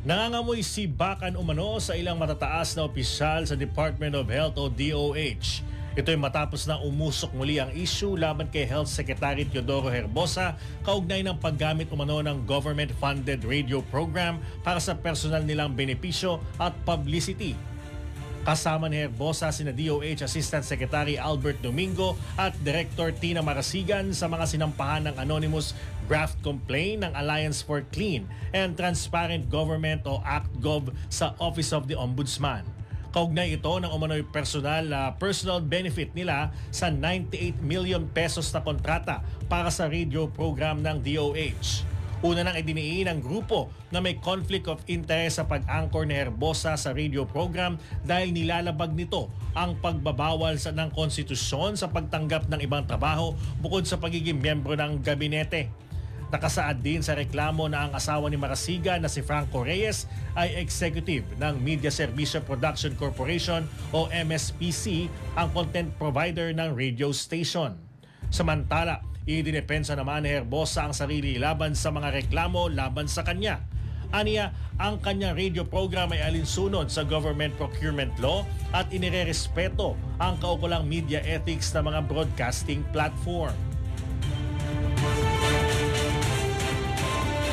Nangangamoy si Bakan umano sa ilang matataas na opisyal sa Department of Health o DOH. Ito'y matapos na umusok muli ang issue laban kay Health Secretary Teodoro Herbosa kaugnay ng paggamit umano ng government-funded radio program para sa personal nilang benepisyo at publicity. Kasama ni Herbosa sina DOH Assistant Secretary Albert Domingo at Director Tina Marasigan sa mga sinampahan ng anonymous graft complaint ng Alliance for Clean and Transparent Government o ACTGov sa Office of the Ombudsman. Kaugnay ito ng umano'y personal benefit nila sa 98 million pesos na kontrata para sa radio program ng DOH. Una nang idiniin ng grupo na may conflict of interest sa pag-angkor ni Herbosa sa radio program dahil nilalabag nito ang pagbabawal ng konstitusyon sa pagtanggap ng ibang trabaho bukod sa pagiging miyembro ng gabinete. Nakasaad din sa reklamo na ang asawa ni Marasigan na si Franco Reyes ay executive ng Media Servicio Production Corporation o MSPC, ang content provider ng radio station. Samantala, idinepensa naman ni Herbosa ang sarili laban sa mga reklamo laban sa kanya. Aniya, ang kanyang radio program ay alinsunod sa government procurement law at inirerespeto ang kaukulang media ethics ng mga broadcasting platform.